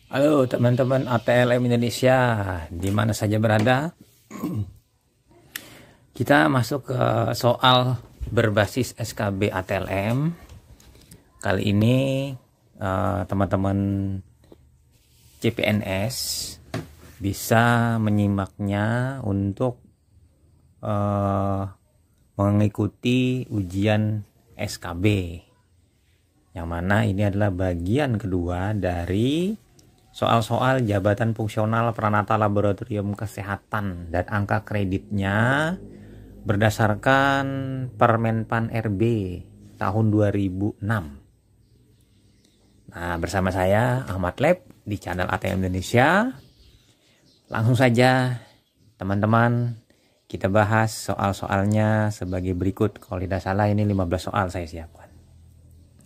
Halo teman-teman ATLM Indonesia, di mana saja berada. Kita masuk ke soal berbasis SKB ATLM. Kali ini teman-teman CPNS bisa menyimaknya untuk mengikuti ujian SKB, yang mana ini adalah bagian kedua dari soal-soal jabatan fungsional Pranata Laboratorium Kesehatan dan angka kreditnya berdasarkan Permenpan RB tahun 2006. Nah, bersama saya Ahmad Lab di channel ATM Indonesia. Langsung saja teman-teman, kita bahas soal-soalnya sebagai berikut. Kalau tidak salah ini 15 soal saya siapkan.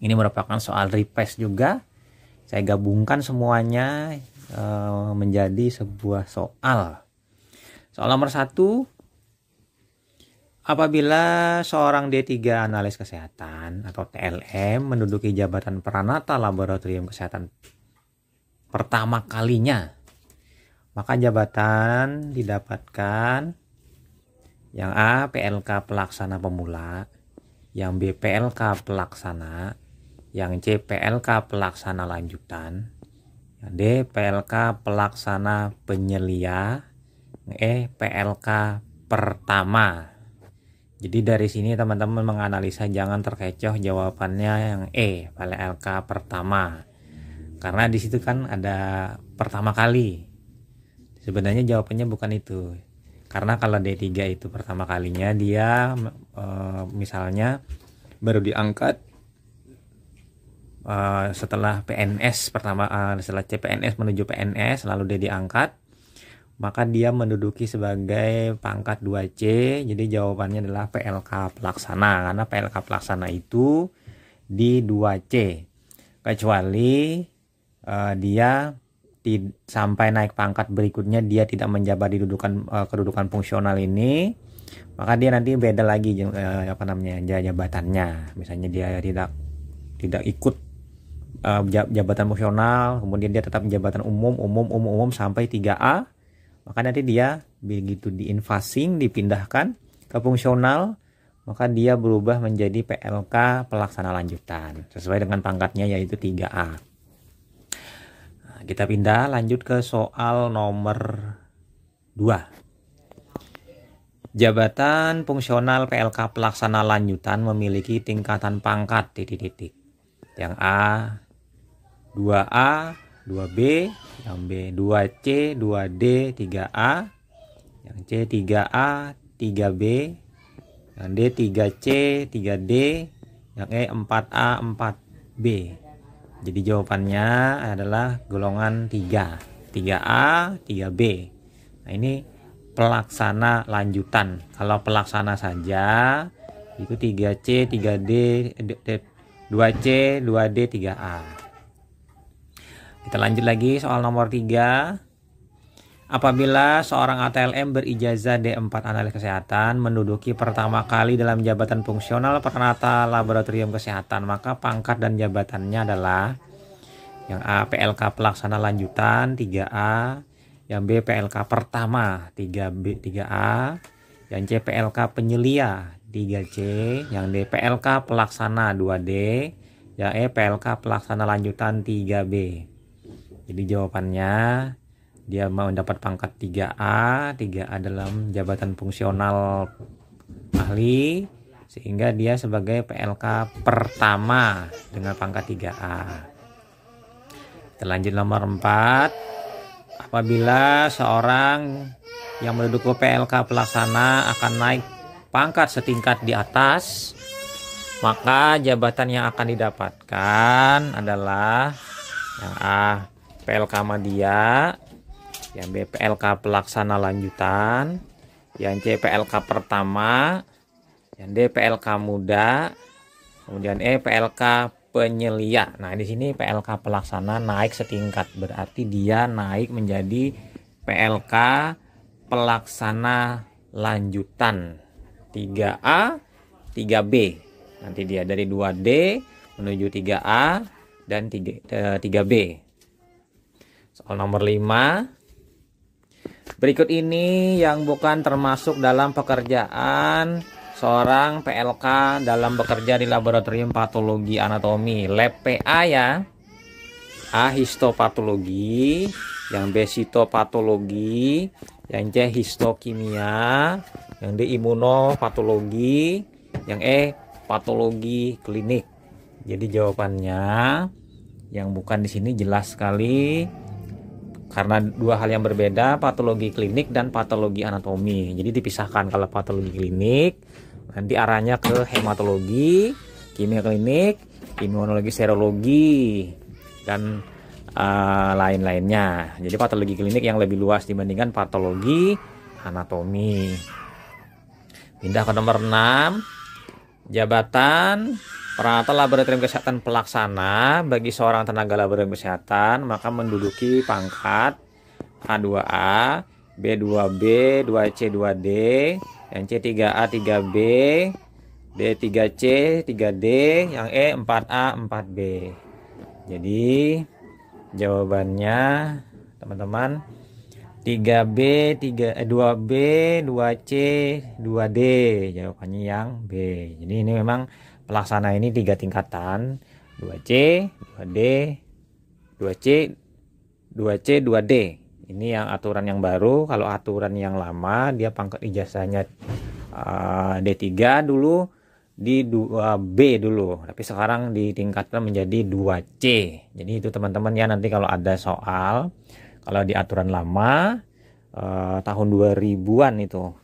Ini merupakan soal request juga. Saya gabungkan semuanya menjadi sebuah soal. Soal nomor 1. Apabila seorang D3 analis kesehatan atau TLM menduduki jabatan Pranata Laboratorium Kesehatan pertama kalinya, maka jabatan didapatkan yang A PLK pelaksana pemula, yang B PLK pelaksana, yang C PLK pelaksana lanjutan, yang D PLK pelaksana penyelia, yang E PLK pertama. Jadi dari sini teman-teman menganalisa, jangan terkecoh jawabannya yang E PLK pertama, karena di situ kan ada pertama kali. Sebenarnya jawabannya bukan itu, karena kalau D3 itu pertama kalinya dia misalnya baru diangkat setelah PNS pertama, setelah CPNS menuju PNS lalu dia diangkat, maka dia menduduki sebagai pangkat 2C. Jadi jawabannya adalah PLK pelaksana, karena PLK pelaksana itu di 2C, kecuali dia sampai naik pangkat berikutnya dia tidak menjabat di kedudukan fungsional ini, maka dia nanti beda lagi jabatannya. Misalnya dia tidak ikut jabatan fungsional, kemudian dia tetap jabatan umum sampai 3A, maka nanti dia begitu diinvasing dipindahkan ke fungsional, maka dia berubah menjadi PLK pelaksana lanjutan sesuai dengan pangkatnya, yaitu 3A. Nah, kita pindah lanjut ke soal nomor 2. Jabatan fungsional PLK pelaksana lanjutan memiliki tingkatan pangkat yang A 2A, 2B, yang B 2C, 2D, 3A, yang C 3A, 3B, yang D 3C, 3D, yang E 4A, 4B. Jadi jawabannya adalah golongan 3, 3A, 3B. Nah, ini pelaksana lanjutan. Kalau pelaksana saja itu 3C, 3D, 2C, 2D, 3A. Kita lanjut lagi soal nomor 3. Apabila seorang ATLM berijazah D4 analis kesehatan menduduki pertama kali dalam jabatan fungsional Pranata Laboratorium Kesehatan, maka pangkat dan jabatannya adalah yang A PLK pelaksana lanjutan 3A, yang B PLK pertama 3B 3A, yang C PLK penyelia 3C, yang D PLK pelaksana 2D, yang E PLK pelaksana lanjutan 3B. Jadi jawabannya dia mau mendapat pangkat 3A dalam jabatan fungsional ahli, sehingga dia sebagai PLK pertama dengan pangkat 3A. Kita lanjut nomor 4. Apabila seorang yang menduduki PLK pelaksana akan naik pangkat setingkat di atas, maka jabatan yang akan didapatkan adalah yang A PLK Madya, yang B PLK pelaksana lanjutan, yang C PLK pertama, yang D PLK muda, kemudian E PLK penyelia. Nah, di sini PLK pelaksana naik setingkat, berarti dia naik menjadi PLK pelaksana lanjutan 3A, 3B. Nanti dia dari 2D menuju 3A dan 3B. Soal nomor 5. Berikut ini yang bukan termasuk dalam pekerjaan seorang PLK dalam bekerja di laboratorium patologi anatomi, lab PA ya. A. Histopatologi, yang B. Sitopatologi, yang C. Histokimia, yang D. Imunopatologi, yang E. Patologi klinik. Jadi jawabannya yang bukan di sini jelas sekali karena dua hal yang berbeda, patologi klinik dan patologi anatomi. Jadi dipisahkan. Kalau patologi klinik nanti arahnya ke hematologi, kimia klinik, imunologi, serologi, dan lain-lainnya. Jadi patologi klinik yang lebih luas dibandingkan patologi anatomi. Pindah ke nomor 6. Jabatan peralatan laboratorium kesehatan pelaksana bagi seorang tenaga laboratorium kesehatan maka menduduki pangkat A2A, B2B, 2C, 2D, yang C 3A, 3B, D 3C, 3D, yang E 4A, 4B. Jadi jawabannya teman-teman 2B, 2C, 2D. Jawabannya yang B. Jadi ini memang pelaksana ini 3 tingkatan, 2C, 2D, 2C, 2C, 2D. Ini yang aturan yang baru. Kalau aturan yang lama dia pangkat ijazahnya D3 dulu, di 2B dulu, tapi sekarang ditingkatkan menjadi 2C. Jadi itu teman-teman ya, nanti kalau ada soal, kalau di aturan lama tahun 2000-an itu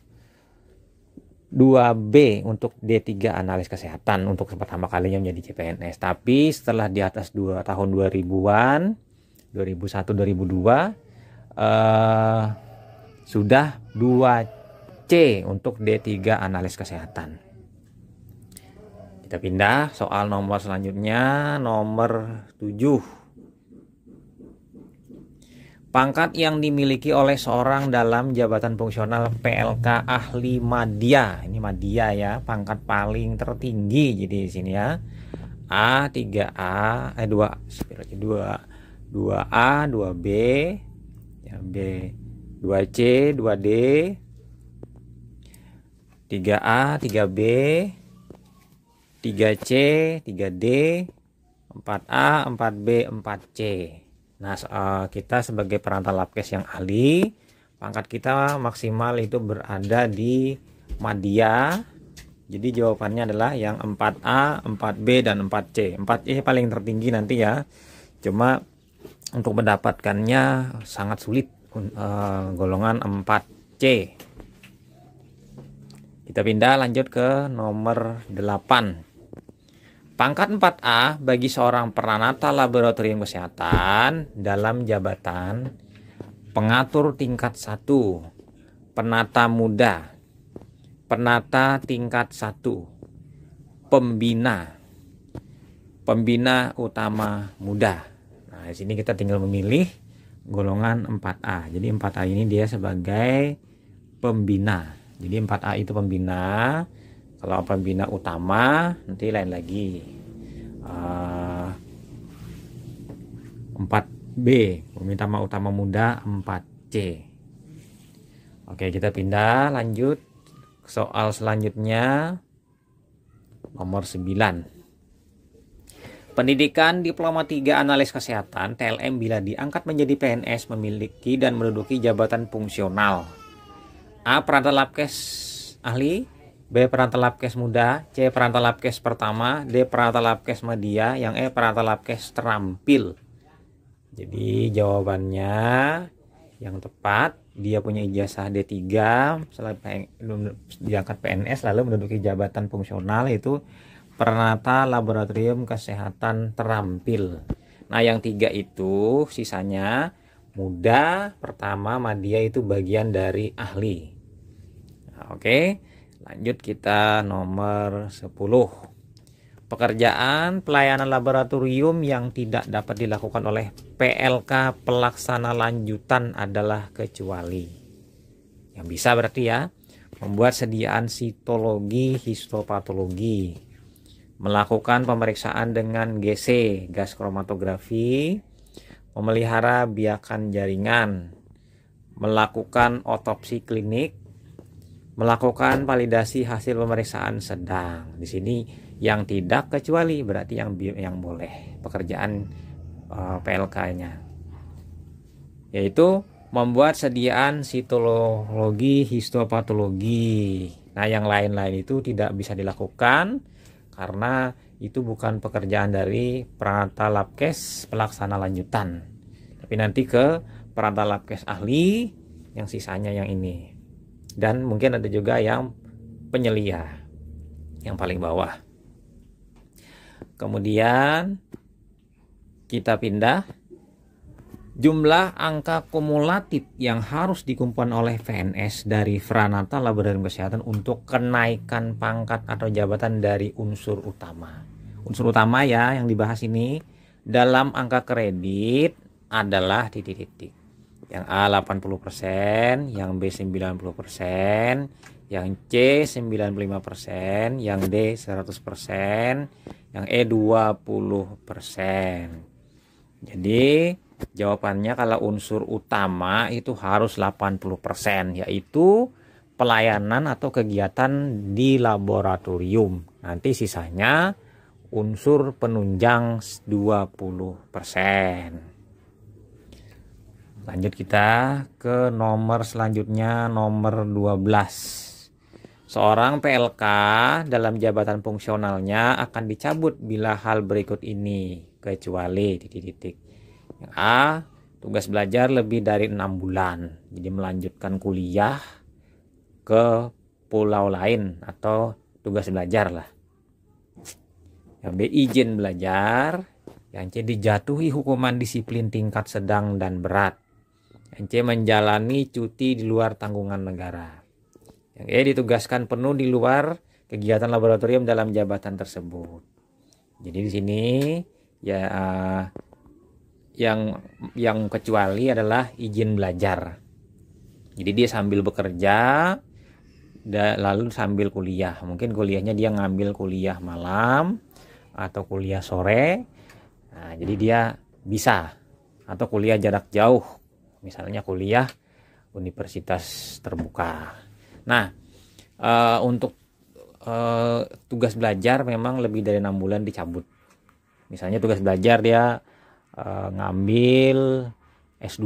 2B untuk D3 analis kesehatan untuk pertama kalinya menjadi CPNS. Tapi setelah di atas tahun 2000-an, 2001 2002 sudah 2C untuk D3 analis kesehatan. Kita pindah soal nomor selanjutnya, nomor 7. Pangkat yang dimiliki oleh seorang dalam jabatan fungsional PLK ahli madya. Ini madya ya, pangkat paling tertinggi. Jadi di sini ya. A, 3A, 2A, 2B, ya B, 2C, 2D, 3A, 3B, 3C, 3D, 4A, 4B, 4C. Nah, kita sebagai perantau labkes yang ahli, pangkat kita maksimal itu berada di madya. Jadi jawabannya adalah yang 4A, 4B, dan 4C. 4C paling tertinggi nanti ya. Cuma untuk mendapatkannya sangat sulit, golongan 4C. Kita pindah lanjut ke nomor 8. Pangkat 4A bagi seorang peranata laboratorium kesehatan dalam jabatan pengatur tingkat 1, penata muda, penata tingkat 1, pembina, pembina utama muda. Nah, di sini kita tinggal memilih golongan 4A. Jadi 4A ini dia sebagai pembina. Jadi 4A itu pembina. Kalau pembina utama nanti lain lagi. 4B, pembina utama muda 4C. Oke, kita pindah lanjut soal selanjutnya, nomor 9. Pendidikan Diploma 3 Analis Kesehatan TLM bila diangkat menjadi PNS memiliki dan menduduki jabatan fungsional. A. Perantau labkes ahli, B. Perantau labkes muda, C. Perantau labkes pertama, D. Perantau labkes media, yang E. Perantau labkes terampil. Jadi jawabannya yang tepat, dia punya ijazah D3, setelah diangkat PNS lalu menduduki jabatan fungsional yaitu Peranata Laboratorium Kesehatan Terampil. Nah, yang 3 itu sisanya muda, pertama, media itu bagian dari ahli. Nah, oke. Lanjut kita nomor 10. Pekerjaan pelayanan laboratorium yang tidak dapat dilakukan oleh PLK pelaksana lanjutan adalah kecuali. Yang bisa berarti ya, membuat sediaan sitologi, histopatologi, melakukan pemeriksaan dengan GC, gas kromatografi, memelihara biakan jaringan, melakukan otopsi klinik, melakukan validasi hasil pemeriksaan sedang. Di sini yang tidak kecuali berarti yang boleh pekerjaan PLK-nya, yaitu membuat sediaan sitologi, histopatologi. Nah, yang lain-lain itu tidak bisa dilakukan karena itu bukan pekerjaan dari Pranata Labkes pelaksana lanjutan. Tapi nanti ke Pranata Labkes ahli, yang sisanya yang ini. Dan mungkin ada juga yang penyelia, yang paling bawah. Kemudian kita pindah. Jumlah angka kumulatif yang harus dikumpulkan oleh PNS dari Pranata Laboratorium Kesehatan untuk kenaikan pangkat atau jabatan dari unsur utama. Unsur utama ya yang dibahas ini dalam angka kredit adalah titik-titik. Yang A 80%, yang B 90%, yang C 95%, yang D 100%, yang E 20%. Jadi jawabannya kalau unsur utama itu harus 80%, yaitu pelayanan atau kegiatan di laboratorium. Nanti sisanya unsur penunjang 20%. Lanjut kita ke nomor selanjutnya, nomor 12. Seorang PLK dalam jabatan fungsionalnya akan dicabut bila hal berikut ini kecuali titik-titik. Yang A, tugas belajar lebih dari 6 bulan. Jadi melanjutkan kuliah ke pulau lain atau tugas belajar lah. Yang B, izin belajar. Yang C, dijatuhi hukuman disiplin tingkat sedang dan berat. Yang C, menjalani cuti di luar tanggungan negara. Yang E, ditugaskan penuh di luar kegiatan laboratorium dalam jabatan tersebut. Jadi di sini ya yang kecuali adalah izin belajar. Jadi dia sambil bekerja lalu sambil kuliah. Mungkin kuliahnya dia ngambil kuliah malam atau kuliah sore. Nah, jadi dia bisa, atau kuliah jarak jauh. Misalnya kuliah universitas terbuka. Nah, untuk tugas belajar memang lebih dari 6 bulan dicabut. Misalnya tugas belajar dia ngambil S2,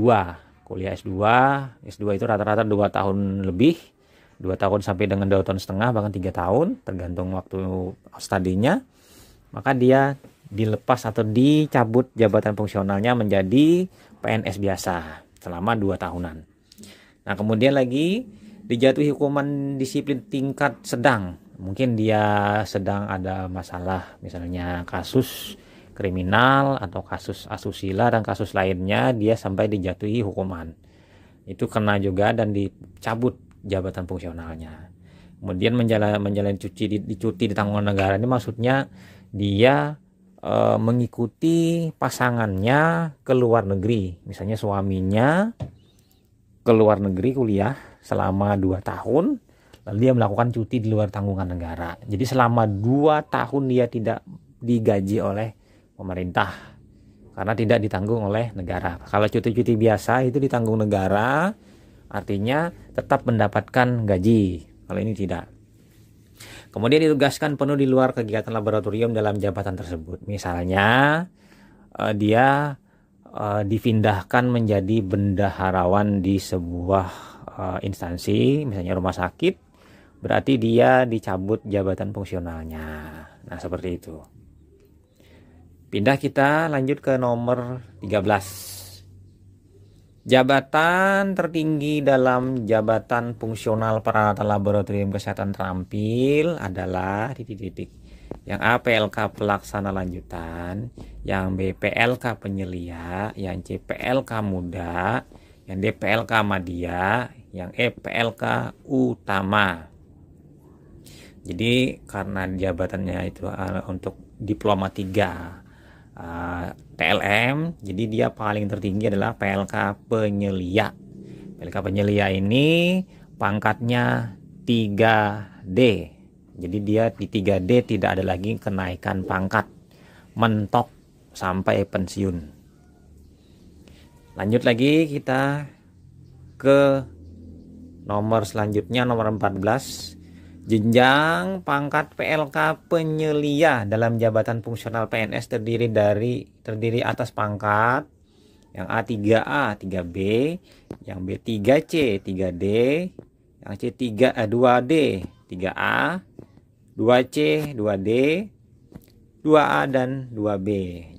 kuliah S2 itu rata-rata 2 tahun lebih, 2 tahun sampai dengan 2 tahun setengah, bahkan 3 tahun tergantung waktu studinya. Maka dia dilepas atau dicabut jabatan fungsionalnya menjadi PNS biasa selama 2 tahunan. Nah, kemudian lagi dijatuhi hukuman disiplin tingkat sedang. Mungkin dia sedang ada masalah, misalnya kasus kriminal atau kasus asusila dan kasus lainnya, dia sampai dijatuhi hukuman. Itu kena juga dan dicabut jabatan fungsionalnya. Kemudian menjalani cuti di tanggungan negara ini maksudnya dia mengikuti pasangannya ke luar negeri. Misalnya suaminya ke luar negeri kuliah selama 2 tahun, lalu dia melakukan cuti di luar tanggungan negara. Jadi selama 2 tahun dia tidak digaji oleh pemerintah karena tidak ditanggung oleh negara. Kalau cuti-cuti biasa itu ditanggung negara, artinya tetap mendapatkan gaji. Kalau ini tidak. Kemudian ditugaskan penuh di luar kegiatan laboratorium dalam jabatan tersebut. Misalnya dia dipindahkan menjadi bendaharawan di sebuah instansi, misalnya rumah sakit, berarti dia dicabut jabatan fungsionalnya. Nah, seperti itu. Pindah kita lanjut ke nomor 13. Jabatan tertinggi dalam jabatan fungsional peralatan laboratorium kesehatan terampil adalah titik-titik. Yang A, PLK pelaksana lanjutan, yang B, PLK penyelia, yang C, PLK muda, yang D, PLK madya, yang E, PLK utama. Jadi karena jabatannya itu untuk diploma 3 TLM, jadi dia paling tertinggi adalah PLK penyelia. PLK penyelia ini pangkatnya 3D. Jadi dia di 3D tidak ada lagi kenaikan pangkat, mentok sampai pensiun. Lanjut lagi kita ke nomor selanjutnya, nomor 14. Jenjang pangkat PLK penyelia dalam jabatan fungsional PNS terdiri atas pangkat yang A 3A 3B, yang B 3C 3D, yang C 2D 3A, 2C 2D, 2A dan 2B.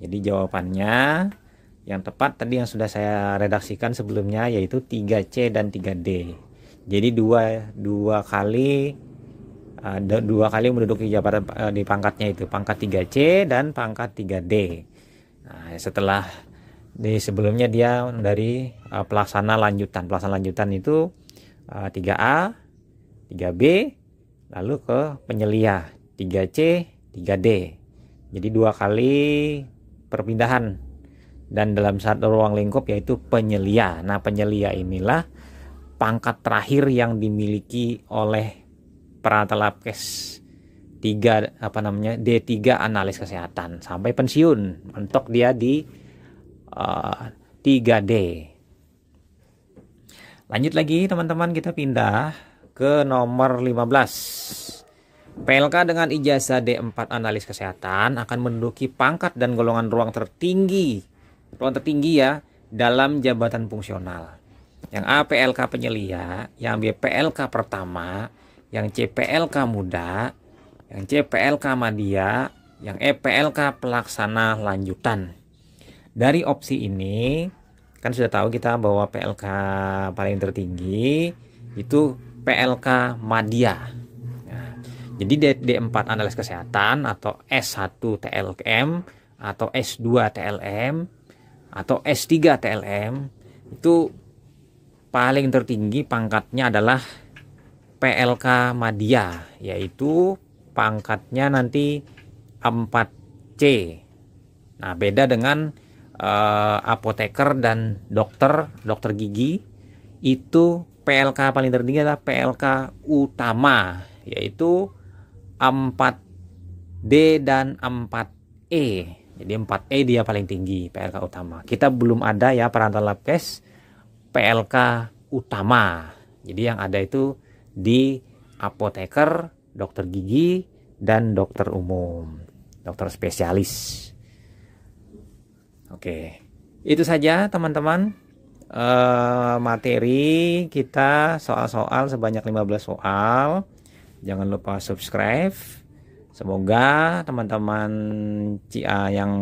Jadi jawabannya yang tepat tadi yang sudah saya redaksikan sebelumnya, yaitu 3C dan 3D. Jadi dua kali menduduki jabatan di pangkatnya, itu pangkat 3C dan pangkat 3D. Nah, setelah di sebelumnya dia dari pelaksana lanjutan itu 3A 3B, lalu ke penyelia 3C 3D. Jadi 2 kali perpindahan dan dalam satu ruang lingkup, yaitu penyelia. Nah, penyelia inilah pangkat terakhir yang dimiliki oleh Peralatan Labkes D3 analis kesehatan sampai pensiun, mentok dia di 3D. Lanjut lagi teman-teman, kita pindah ke nomor 15. PLK dengan ijazah D4 analis kesehatan akan menduduki pangkat dan golongan ruang tertinggi ya dalam jabatan fungsional. Yang A PLK penyelia, yang B PLK pertama, yang C PLK muda, yang C PLK madya, yang E PLK pelaksana lanjutan. Dari opsi ini kan sudah tahu kita bahwa PLK paling tertinggi itu PLK madya. Nah, jadi D4 analis kesehatan atau S1 TLM atau S2 TLM atau S3 TLM itu paling tertinggi pangkatnya adalah PLK madya, yaitu pangkatnya nanti 4C. Nah, beda dengan apoteker dan dokter gigi, itu PLK paling tertinggi adalah PLK utama, yaitu 4D dan 4E. Jadi 4E dia paling tinggi, PLK utama. Kita belum ada ya Peralatan Labkes PLK utama. Jadi yang ada itu di apoteker, dokter gigi, dan dokter umum, dokter spesialis. Oke, itu saja teman-teman materi kita, soal-soal sebanyak 15 soal. Jangan lupa subscribe. Semoga teman-teman yang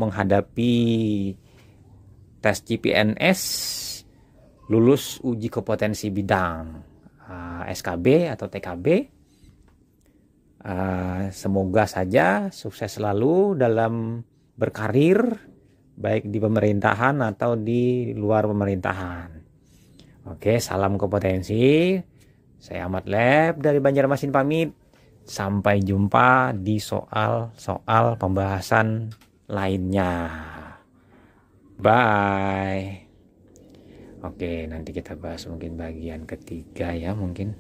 menghadapi tes CPNS lulus uji kompetensi bidang SKB atau TKB. Semoga saja sukses selalu dalam berkarir, baik di pemerintahan atau di luar pemerintahan. Oke, salam kompetensi. Saya Ahmad Lab dari Banjarmasin pamit. Sampai jumpa di soal-soal pembahasan lainnya. Bye. Oke, nanti kita bahas mungkin bagian ketiga ya mungkin.